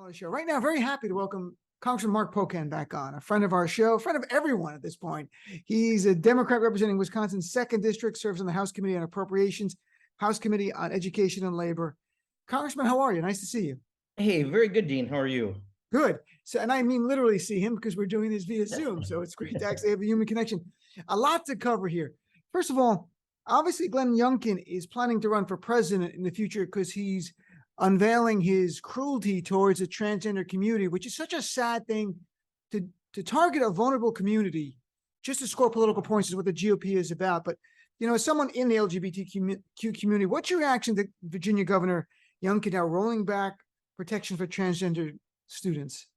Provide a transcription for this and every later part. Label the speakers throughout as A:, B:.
A: On the show right now. Very happy to welcome Congressman Mark Pocan back on, a friend of our show, friend of everyone at this point. He's a Democrat representing Wisconsin's 2nd District, serves on the House Committee on Appropriations, House Committee on Education and Labor. Congressman, how are you? Nice to see you.
B: Hey, very good, Dean. How are you?
A: Good. So, and I mean literally see him because we're doing this via Zoom. So it's great to actually have a human connection. A lot to cover here. First of all, obviously Glenn Youngkin is planning to run for president in the future because he's unveiling his cruelty towards the transgender community, which is such a sad thing to target a vulnerable community just to score political points is what the GOP is about. But, you know, as someone in the LGBTQ community, what's your reaction to Virginia Governor Youngkin now rolling back protection for transgender students?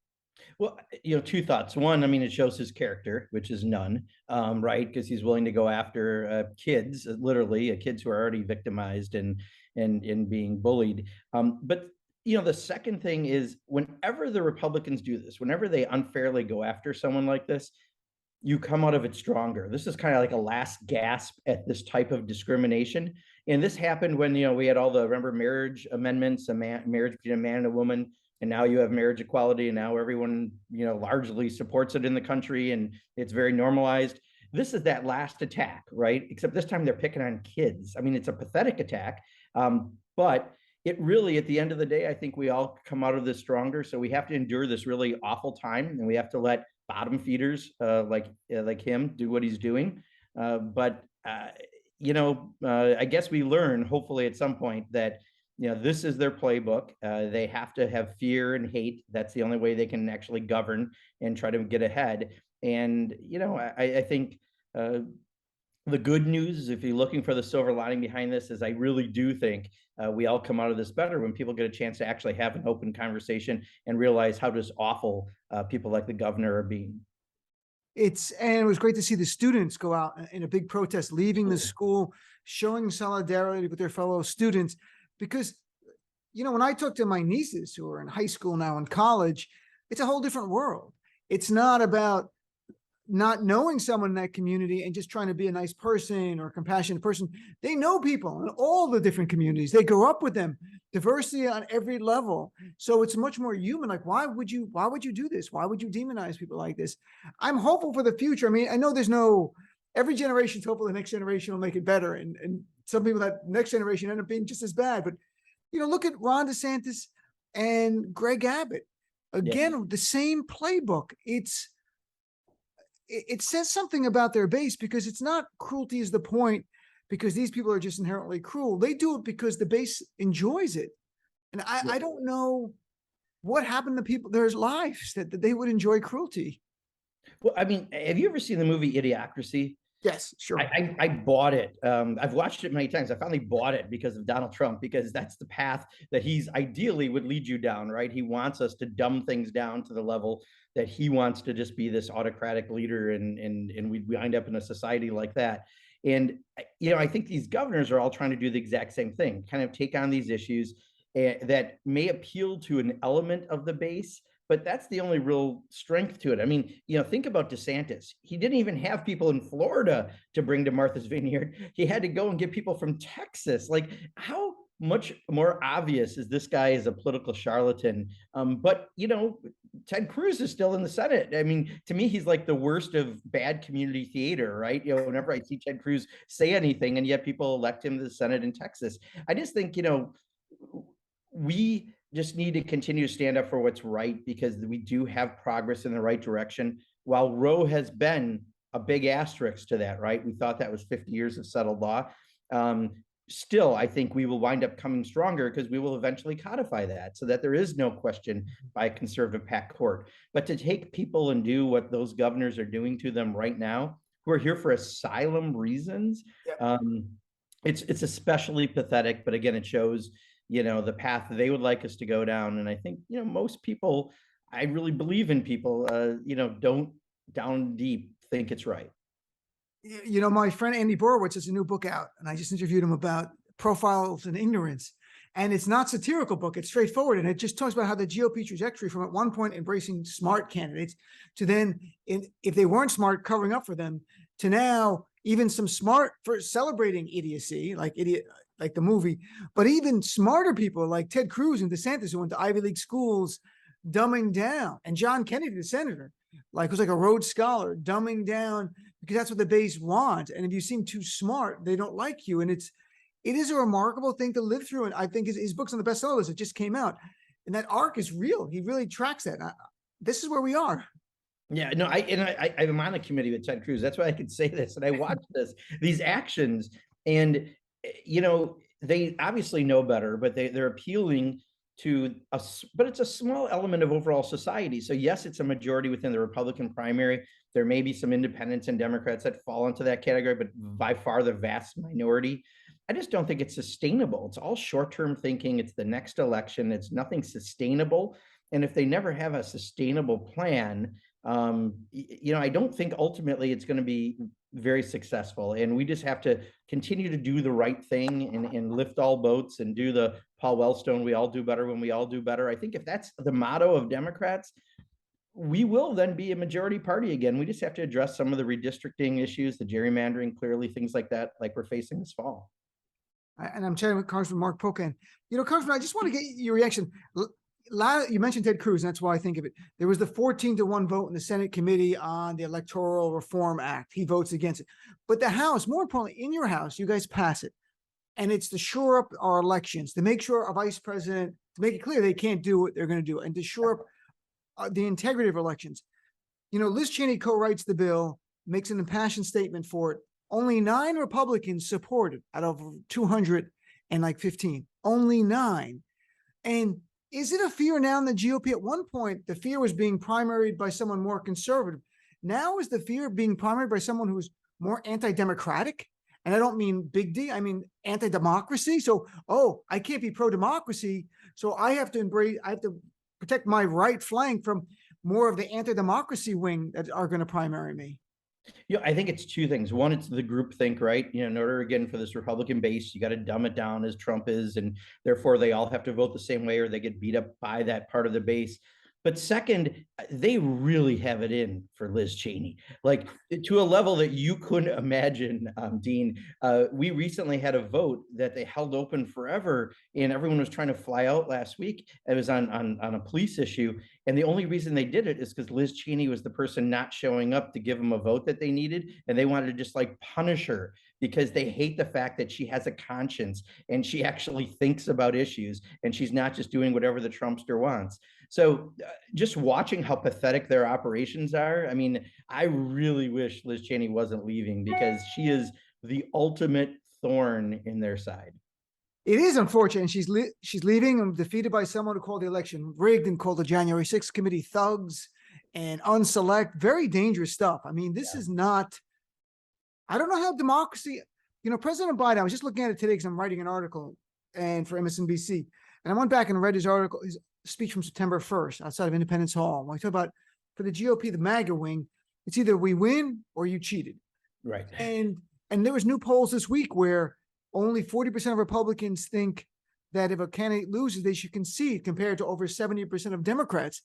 B: Well, two thoughts. One, I mean, it shows his character, which is none, right? Because he's willing to go after kids, literally kids who are already victimized and being bullied. But the second thing is, whenever the Republicans do this, whenever they unfairly go after someone like this, you come out of it stronger. This is kind of like a last gasp at this type of discrimination. And this happened when, we had all the, remember, marriage amendments, marriage between a man and a woman. And now you have marriage equality, and now everyone, largely supports it in the country, and it's very normalized. This is that last attack, right? Except this time they're picking on kids. I mean, it's a pathetic attack, but it really, at the end of the day, I think we all come out of this stronger. So we have to endure this really awful time, and we have to let bottom feeders like him do what he's doing. I guess we learn, hopefully at some point, that this is their playbook. They have to have fear and hate. That's the only way they can actually govern and try to get ahead. And, I think the good news is, if you're looking for the silver lining behind this, is I really do think we all come out of this better when people get a chance to actually have an open conversation and realize how just awful people like the governor are being.
A: And it was great to see the students go out in a big protest, leaving the school, showing solidarity with their fellow students. Because, when I talk to my nieces who are in high school now and college, it's a whole different world. It's not about not knowing someone in that community and just trying to be a nice person or a compassionate person. They know people in all the different communities. They grow up with them, diversity on every level. So it's much more human. Like, why would you do this? Why would you demonize people like this? I'm hopeful for the future. I mean, I know every generation's hopeful the next generation will make it better. And some people that next generation end up being just as bad. But, look at Ron DeSantis and Greg Abbott. Again, the same playbook. It says something about their base, because it's not cruelty is the point, because these people are just inherently cruel. They do it because the base enjoys it. And I don't know what happened to people, their lives, that they would enjoy cruelty.
B: Well, I mean, have you ever seen the movie Idiocracy?
A: Yes, sure.
B: I bought it. I've watched it many times. I finally bought it because of Donald Trump, because that's the path that he's ideally would lead you down, right? He wants us to dumb things down to the level that he wants to just be this autocratic leader, and we wind up in a society like that. And, I think these governors are all trying to do the exact same thing, kind of take on these issues that may appeal to an element of the base, but that's the only real strength to it. I mean, think about DeSantis. He didn't even have people in Florida to bring to Martha's Vineyard. He had to go and get people from Texas. Like, how much more obvious is this guy is a political charlatan? But Ted Cruz is still in the Senate. I mean, to me, he's like the worst of bad community theater, right? Whenever I see Ted Cruz say anything, and yet people elect him to the Senate in Texas. I just think, we just need to continue to stand up for what's right, because we do have progress in the right direction. While Roe has been a big asterisk to that, right? We thought that was 50 years of settled law. Still, I think we will wind up coming stronger, because we will eventually codify that, so that there is no question by a conservative packed court. But to take people and do what those governors are doing to them right now, who are here for asylum reasons, it's especially pathetic. But again, it shows the path they would like us to go down. And I think, most people, I really believe in people, don't down deep think it's right.
A: My friend Andy Borowitz has a new book out, and I just interviewed him about profiles and ignorance. And it's not a satirical book. It's straightforward. And it just talks about how the GOP trajectory from at one point embracing smart candidates to then, if they weren't smart, covering up for them, to now even some smart for celebrating idiocy, like the movie, but even smarter people like Ted Cruz and DeSantis, who went to Ivy League schools, dumbing down. And John Kennedy, the senator, like was like a Rhodes Scholar, dumbing down because that's what the base wants. And if you seem too smart, they don't like you. And it is a remarkable thing to live through. And I think his book's on the bestseller list. It just came out. And that arc is real. He really tracks that. This is where we are.
B: Yeah, no, I'm on a committee with Ted Cruz. That's why I could say this. And I watched these actions, and they obviously know better, but they're appealing to us, but it's a small element of overall society. So yes, it's a majority within the Republican primary. There may be some independents and Democrats that fall into that category, but by far the vast minority. I just don't think it's sustainable. It's all short-term thinking. It's the next election. It's nothing sustainable. And if they never have a sustainable plan, I don't think ultimately it's going to be very successful. And we just have to continue to do the right thing and lift all boats and do the Paul Wellstone, we all do better when we all do better. I think if that's the motto of Democrats, we will then be a majority party again. We just have to address some of the redistricting issues, the gerrymandering, clearly things like that, like we're facing this fall.
A: And I'm chatting with Congressman Mark Pocan. Congressman, I just want to get your reaction. You mentioned Ted Cruz, and that's why I think of it. There was the 14-1 vote in the Senate Committee on the Electoral Reform Act. He votes against it. But the House, more importantly, in your House, you guys pass it. And it's to shore up our elections, to make sure our vice president, to make it clear they can't do what they're going to do, and to shore up the integrity of elections. Liz Cheney co-writes the bill, makes an impassioned statement for it. Only 9 Republicans supported out of 215. Only 9. And is it a fear now in the GOP? At one point, the fear was being primaried by someone more conservative. Now is the fear being primaried by someone who's more anti-democratic? And I don't mean big D, I mean anti-democracy. So, I can't be pro-democracy. So I have to protect my right flank from more of the anti-democracy wing that are going to primary me.
B: I think it's two things. One, it's the group think, right? In order, again, for this Republican base, you got to dumb it down as Trump is, and therefore they all have to vote the same way or they get beat up by that part of the base. But second, they really have it in for Liz Cheney, like to a level that you couldn't imagine, Dean. We recently had a vote that they held open forever, and everyone was trying to fly out last week. It was on a police issue. And the only reason they did it is because Liz Cheney was the person not showing up to give them a vote that they needed. And they wanted to just like punish her because they hate the fact that she has a conscience and she actually thinks about issues and she's not just doing whatever the Trumpster wants. So just watching how pathetic their operations are, I mean, I really wish Liz Cheney wasn't leaving because she is the ultimate thorn in their side.
A: It is unfortunate. She's leaving and defeated by someone who called the election rigged and called the January 6th committee thugs and unselect. Very dangerous stuff. I mean, this is not, I don't know how democracy, President Biden, I was just looking at it today because I'm writing an article and for MSNBC. And I went back and read his article, his speech from September 1st outside of Independence Hall. When I talk about for the GOP, the MAGA wing, it's either we win or you cheated.
B: Right.
A: And there was new polls this week where only 40% of Republicans think that if a candidate loses, they should concede compared to over 70% of Democrats.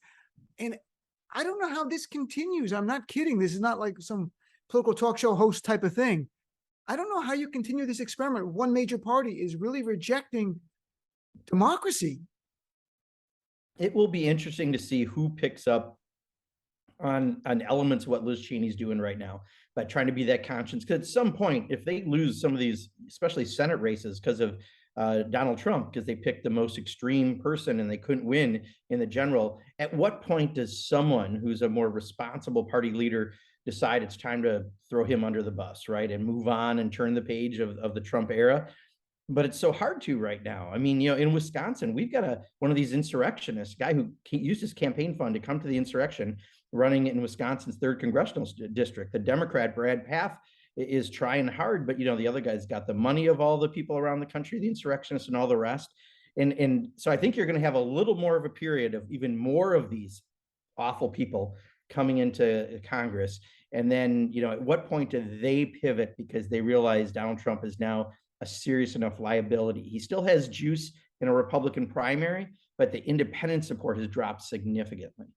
A: And I don't know how this continues. I'm not kidding. This is not like some political talk show host type of thing. I don't know how you continue this experiment. One major party is really rejecting democracy.
B: It will be interesting to see who picks up on elements of what Liz Cheney's doing right now by trying to be that conscience. Because at some point, if they lose some of these, especially Senate races because of Donald Trump, because they picked the most extreme person and they couldn't win in the general, at what point does someone who's a more responsible party leader decide it's time to throw him under the bus, right? And move on and turn the page of the Trump era? But it's so hard to right now. I mean, in Wisconsin, we've got one of these insurrectionists, guy who used his campaign fund to come to the insurrection, running in Wisconsin's 3rd congressional district. The Democrat, Brad Pfaff, is trying hard, but the other guy's got the money of all the people around the country, the insurrectionists and all the rest. And so I think you're going to have a little more of a period of even more of these awful people coming into Congress. And then, at what point do they pivot because they realize Donald Trump is now a serious enough liability? He still has juice in a Republican primary, but the independent support has dropped significantly.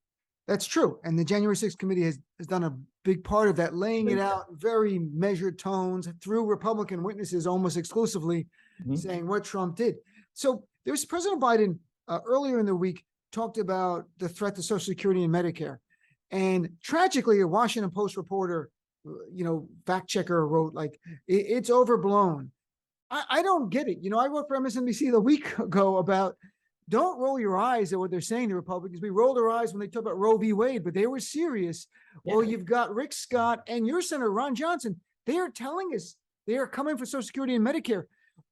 A: That's true. And the January 6th committee has done a big part of that, laying it out in very measured tones through Republican witnesses almost exclusively, saying what Trump did. So there's President Biden earlier in the week talked about the threat to Social Security and Medicare. And tragically, a Washington Post reporter, fact checker wrote like, it's overblown. I don't get it. I wrote for MSNBC the week ago about don't roll your eyes at what they're saying, the Republicans. We rolled our eyes when they talk about Roe v. Wade, but they were serious. Well, you've got Rick Scott and your Senator Ron Johnson. They are telling us they are coming for Social Security and Medicare.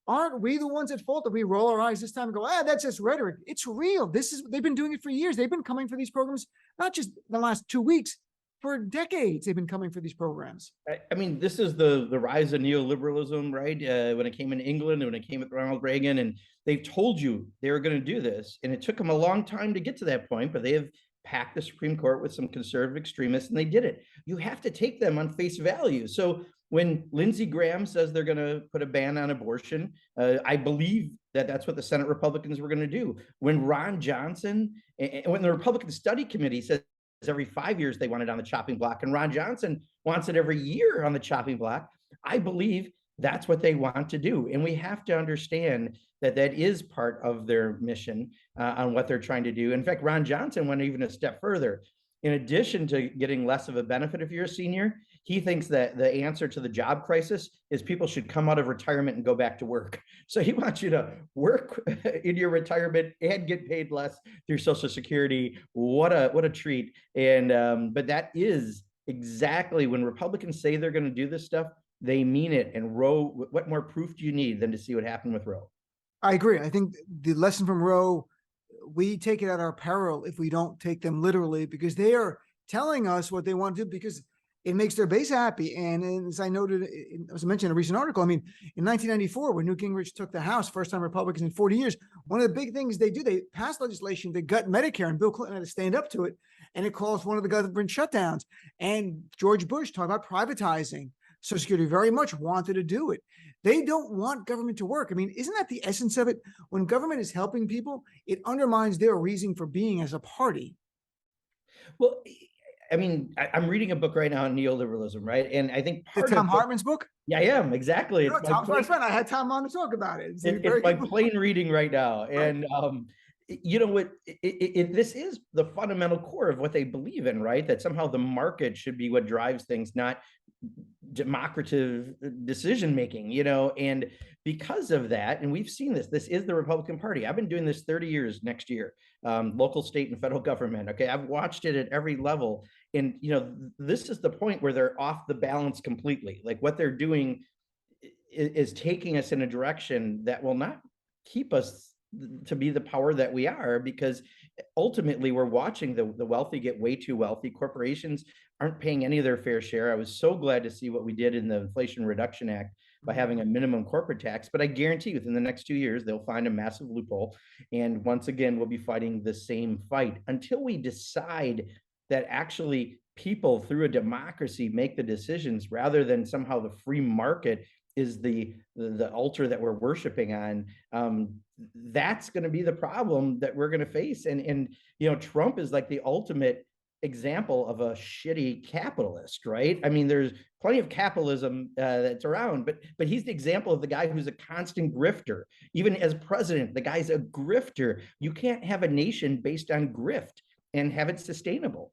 A: Aren't we the ones at fault that we roll our eyes this time and go, that's just rhetoric? It's real. They've been doing it for years. They've been coming for these programs, not just the last 2 weeks, for decades. They've been coming for these programs.
B: I mean, this is the rise of neoliberalism, right? When it came in England and when it came with Ronald Reagan, and they've told you they were going to do this. And it took them a long time to get to that point, but they have packed the Supreme Court with some conservative extremists and they did it. You have to take them on face value. So when Lindsey Graham says they're going to put a ban on abortion, I believe that that's what the Senate Republicans were going to do. When Ron Johnson, when the Republican Study Committee says every 5 years they want it on the chopping block, and Ron Johnson wants it every year on the chopping block, I believe that's what they want to do. And we have to understand that that is part of their mission on what they're trying to do. In fact, Ron Johnson went even a step further. In addition to getting less of a benefit if you're a senior, he thinks that the answer to the job crisis is people should come out of retirement and go back to work. So he wants you to work in your retirement and get paid less through Social Security. What a treat. And but that is exactly when Republicans say they're going to do this stuff, they mean it. And Roe, what more proof do you need than to see what happened with Roe?
A: I agree. I think the lesson from Roe, we take it at our peril if we don't take them literally, because they are telling us what they want to do because it makes their base happy. And as I noted, as I mentioned in a recent article, I mean, in 1994, when Newt Gingrich took the House, first time Republicans in 40 years, one of the big things they do, they passed legislation to gut Medicare, and Bill Clinton had to stand up to it. And it caused one of the government shutdowns. And George Bush talked about privatizing Social Security, very much wanted to do it. They don't want government to work. I mean, isn't that the essence of it? When government is helping people, it undermines their reason for being as a party.
B: Well, I mean, I'm reading a book right now on neoliberalism, right? And I think
A: part of Tom Hartman's book?
B: Yeah, I am, exactly.
A: No, Tom's my friend. I had Tom on to talk about it.
B: It's my plain reading right now. And you know what, this is the fundamental core of what they believe in, right? That somehow the market should be what drives things, not democratic decision making, and because of that, and we've seen this is the Republican Party. I've been doing this 30 years next year, local, state, and federal government. Okay, I've watched it at every level, and this is the point where they're off the balance completely. Like what they're doing is taking us in a direction that will not keep us to be the power that we are, because ultimately we're watching the wealthy get way too wealthy. Corporations aren't paying any of their fair share. I was so glad to see what we did in the Inflation Reduction Act by having a minimum corporate tax, but I guarantee within the next 2 years, they'll find a massive loophole. And once again, we'll be fighting the same fight until we decide that actually people through a democracy make the decisions rather than somehow the free market is the altar that we're worshiping on. That's going to be the problem that we're going to face. And Trump is like the ultimate example of a shitty capitalist, right? I mean, there's plenty of capitalism that's around, but he's the example of the guy who's a constant grifter. Even as president, the guy's a grifter. You can't have a nation based on grift and have it sustainable.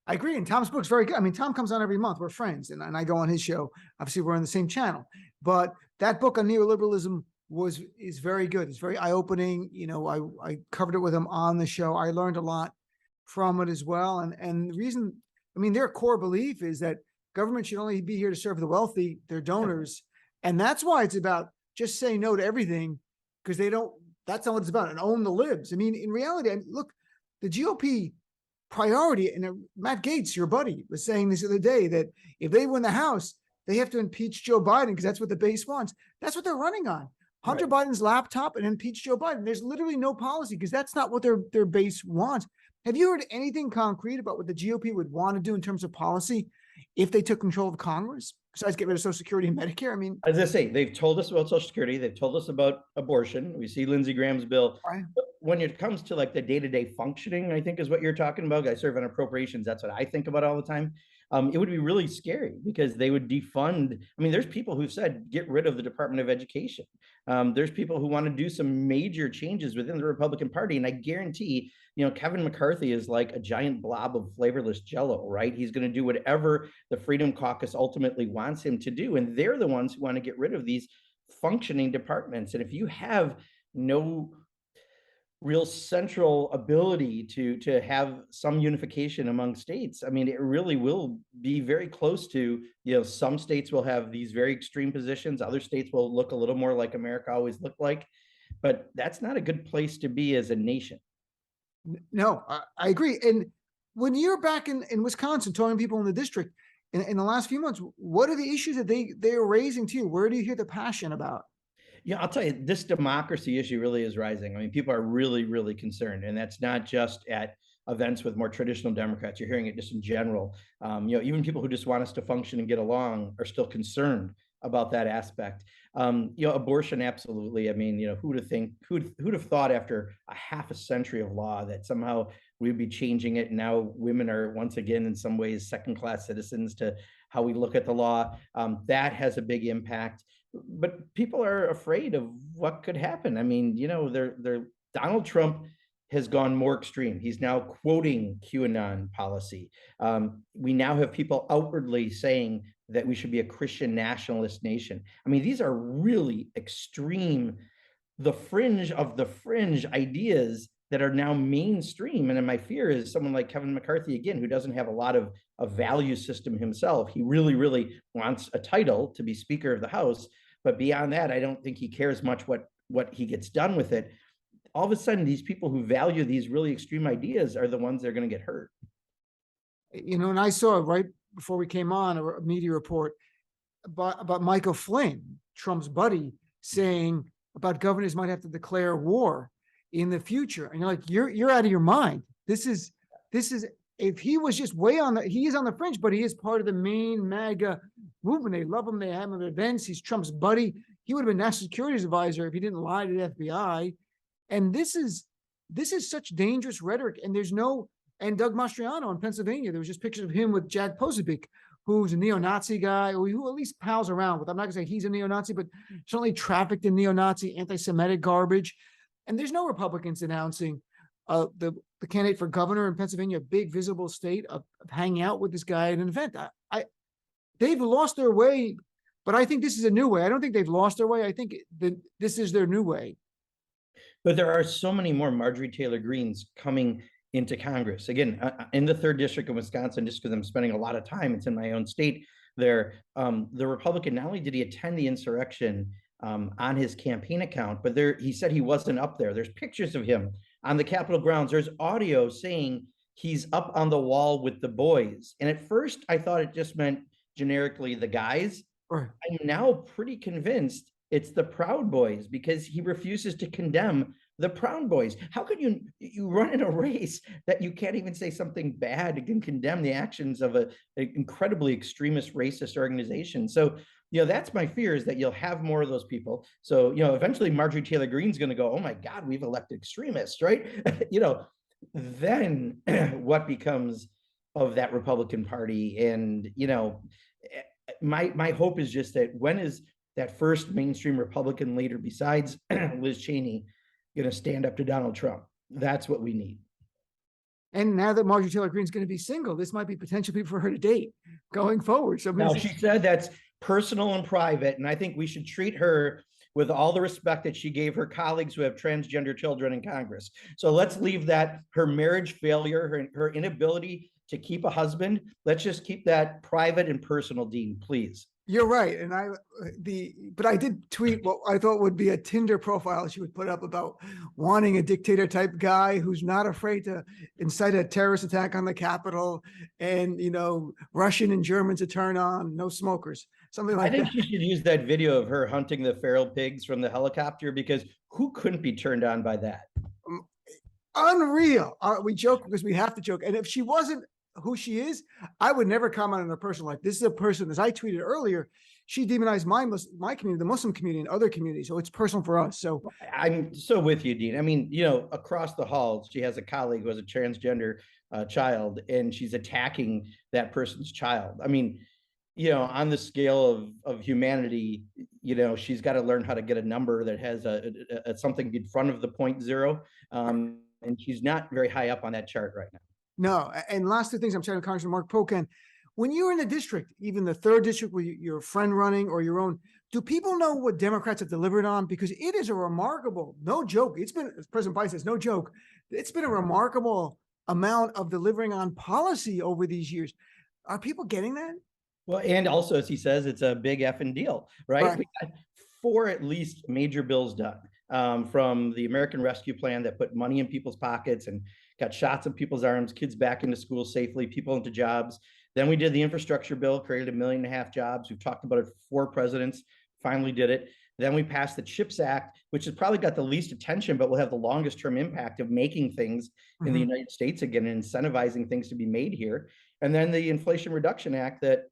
A: I agree. And Tom's book's very good. I mean, Tom comes on every month. We're friends, and I go on his show. Obviously, we're on the same channel. But that book on neoliberalism is very good. It's very eye-opening. I covered it with him on the show. I learned a lot from it as well. And the reason, I mean, their core belief is that government should only be here to serve the wealthy, their donors. And that's why it's about just saying no to everything, because that's not what it's about, and own the libs. I mean, in reality, look, the GOP priority, and Matt Gaetz, your buddy, was saying this the other day, that if they win the House, they have to impeach Joe Biden because that's what the base wants. That's what they're running on. Hunter Biden's laptop and impeach Joe Biden. There's literally no policy because that's not what their base wants. Have you heard anything concrete about what the GOP would want to do in terms of policy if they took control of Congress, besides get rid of Social Security and Medicare? I mean,
B: as I say, they've told us about Social Security. They've told us about abortion. We see Lindsey Graham's bill.
A: Right.
B: But when it comes to like the day-to-day functioning, I think is what you're talking about. I serve on appropriations. That's what I think about all the time. It would be really scary because they would defund. I mean, there's people who've said, get rid of the Department of Education. There's people who want to do some major changes within the Republican Party. And I guarantee Kevin McCarthy is like a giant blob of flavorless jello, right? He's going to do whatever the Freedom Caucus ultimately wants him to do. And they're the ones who want to get rid of these functioning departments. And if you have no real central ability to have some unification among states, I mean, it really will be very close to, some states will have these very extreme positions, other states will look a little more like America always looked like, but that's not a good place to be as a nation.
A: No, I agree. And when you're back in Wisconsin talking to people in the district in the last few months, what are the issues that they're raising to you? Where do you hear the passion about?
B: Yeah, I'll tell you, this democracy issue really is rising. I mean, people are really, really concerned, and that's not just at events with more traditional Democrats. You're hearing it just in general. Even people who just want us to function and get along are still concerned about that aspect. Abortion, absolutely. I mean, who'd have thought after a half a century of law that somehow we'd be changing it? And now women are once again, in some ways, second-class citizens to how we look at the law. That has a big impact. But people are afraid of what could happen. I mean, Donald Trump has gone more extreme. He's now quoting QAnon policy. We now have people outwardly saying that we should be a Christian nationalist nation. I mean, these are really extreme, the fringe of the fringe ideas that are now mainstream. And my fear is someone like Kevin McCarthy, again, who doesn't have a lot of a value system himself. He really, really wants a title to be Speaker of the House. But beyond that, I don't think he cares much what he gets done with it. All of a sudden, these people who value these really extreme ideas are the ones that are going to get hurt.
A: And I saw right before we came on a media report about Michael Flynn, Trump's buddy, saying about governors might have to declare war in the future. And you're like, you're out of your mind. This is if he was just he is on the fringe, but he is part of the main MAGA movement. They love him. They have him at events. He's Trump's buddy. He would have been national security advisor if he didn't lie to the FBI. And this is such dangerous rhetoric. And and Doug Mastriano in Pennsylvania, there was just pictures of him with Jack Posobiec, who's a neo-Nazi guy, who at least pals around with. I'm not gonna say he's a neo-Nazi, but certainly trafficked in neo-Nazi, anti-Semitic garbage. And there's no Republicans announcing the candidate for governor in Pennsylvania, a big visible state, of hanging out with this guy at an event. They've lost their way, but I think this is a new way. I don't think they've lost their way. I think this is their new way.
B: But there are so many more Marjorie Taylor Greenes coming into Congress. Again, in the 3rd District of Wisconsin, just because I'm spending a lot of time, it's in my own state there. The Republican, not only did he attend the insurrection on his campaign account, but he said he wasn't up there. There's pictures of him on the Capitol grounds. There's audio saying he's up on the wall with the boys. And at first I thought it just meant generically the guys.
A: Right.
B: I'm now pretty convinced it's the Proud Boys, because he refuses to condemn the Proud Boys. How could you run in a race that you can't even say something bad and condemn the actions of an incredibly extremist racist organization? So, that's my fear, is that you'll have more of those people. So, eventually Marjorie Taylor Greene's going to go, oh my God, we've elected extremists, right? Then what becomes of that Republican Party? And, my hope is just that when is that first mainstream Republican leader besides Liz Cheney going to stand up to Donald Trump? That's what we need.
A: And now that Marjorie Taylor Greene's going to be single, this might be potential people for her to date going forward. So
B: now, she said that's personal and private, and I think we should treat her with all the respect that she gave her colleagues who have transgender children in Congress. So let's leave that, her marriage failure, her inability to keep a husband, let's just keep that private and personal, Dean, please.
A: You're right. And but I did tweet what I thought would be a Tinder profile she would put up about wanting a dictator type guy who's not afraid to incite a terrorist attack on the Capitol, and, Russian and German to turn on, no smokers, something like that.
B: I think she should use that video of her hunting the feral pigs from the helicopter, because who couldn't be turned on by that?
A: Unreal. We joke because we have to joke. And if she wasn't who she is, I would never comment on a person like this. Is a person, as I tweeted earlier, she demonized my community, the Muslim community, and other communities. So it's personal for us. So
B: I'm so with you, Dean. I mean, across the hall, she has a colleague who has a transgender child, and she's attacking that person's child. I mean, on the scale of humanity, she's got to learn how to get a number that has a something in front of the 0.0. and she's not very high up on that chart right now.
A: No, and last two things I'm chatting with Congressman Mark Pocan. When you're in a district, even the third district with your friend running or your own, do people know what Democrats have delivered on? Because it is a remarkable, no joke. It's been, as President Biden says, no joke. It's been a remarkable amount of delivering on policy over these years. Are people getting that?
B: Well, and also, as he says, it's a big effing deal, right? We got 4 at least major bills done, from the American Rescue Plan that put money in people's pockets and got shots in people's arms, kids back into school safely, people into jobs. Then we did the infrastructure bill, created 1.5 million jobs. We've talked about it for 4 presidents, finally did it. Then we passed the CHIPS Act, which has probably got the least attention, but will have the longest term impact of making things in the United States again and incentivizing things to be made here. And then the Inflation Reduction Act that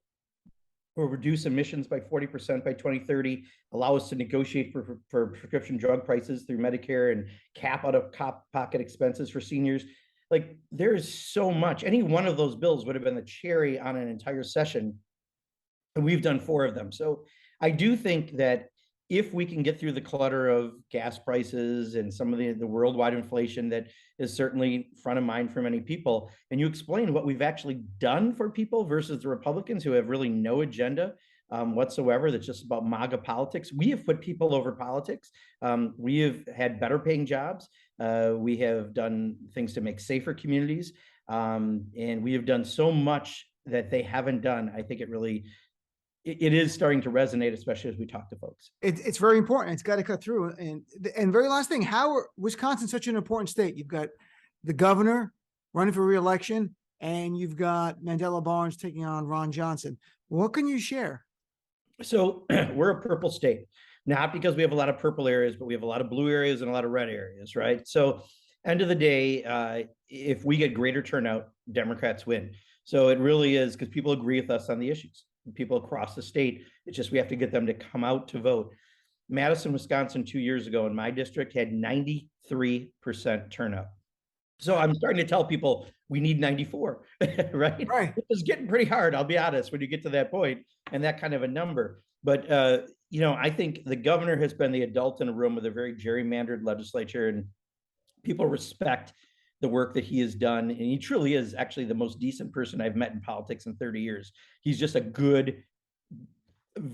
B: will reduce emissions by 40% by 2030, allow us to negotiate for prescription drug prices through Medicare and cap out of pocket expenses for seniors. Like, there's so much. Any one of those bills would have been the cherry on an entire session, and we've done 4 of them. So I do think that if we can get through the clutter of gas prices and some of the worldwide inflation that is certainly front of mind for many people, and you explain what we've actually done for people versus the Republicans who have really no agenda whatsoever, that's just about MAGA politics. We have put people over politics. We have had better paying jobs. We have done things to make safer communities. And we have done so much that they haven't done. I think it is starting to resonate, especially as we talk to folks.
A: It's very important. It's got to cut through. And very last thing, how Wisconsin's such an important state? You've got the governor running for re-election, and you've got Mandela Barnes taking on Ron Johnson. What can you share?
B: So we're a purple state, not because we have a lot of purple areas, but we have a lot of blue areas and a lot of red areas, right? So end of the day, if we get greater turnout, Democrats win. So it really is because people agree with us on the issues. People across the state. It's just we have to get them to come out to vote. Madison, Wisconsin, 2 years ago in my district had 93% turnout. So I'm starting to tell people we need 94, right?
A: Right.
B: It's getting pretty hard, I'll be honest, when you get to that point and that kind of a number. But, I think the governor has been the adult in a room with a very gerrymandered legislature, and people respect the work that he has done. And he truly is actually the most decent person I've met in politics in 30 years. He's just a good,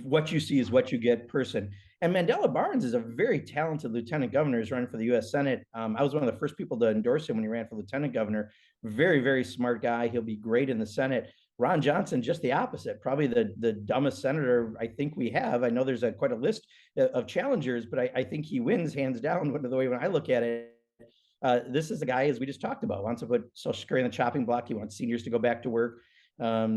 B: what you see is what you get person. And Mandela Barnes is a very talented lieutenant governor. He's running for the U.S. Senate. I was one of the first people to endorse him when he ran for lieutenant governor. Very, very smart guy. He'll be great in the Senate. Ron Johnson, just the opposite, probably the dumbest senator I think we have. I know there's quite a list of challengers, but I think he wins hands down the way when I look at it. This is the guy, as we just talked about, wants to put Social Security on the chopping block. He wants seniors to go back to work.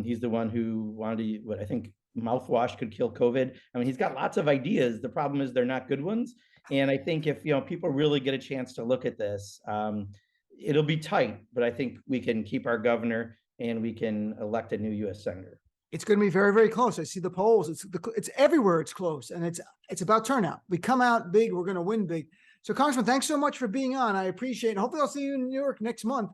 B: He's the one who wanted to, what I think mouthwash could kill COVID. I mean, he's got lots of ideas. The problem is they're not good ones. And I think if people really get a chance to look at this, it'll be tight, but I think we can keep our governor and we can elect a new U.S. senator.
A: It's going to be very, very close. I see the polls. It's everywhere. It's close, and it's about turnout. We come out big. We're going to win big. So, Congressman, thanks so much for being on. I appreciate it. And hopefully I'll see you in New York next month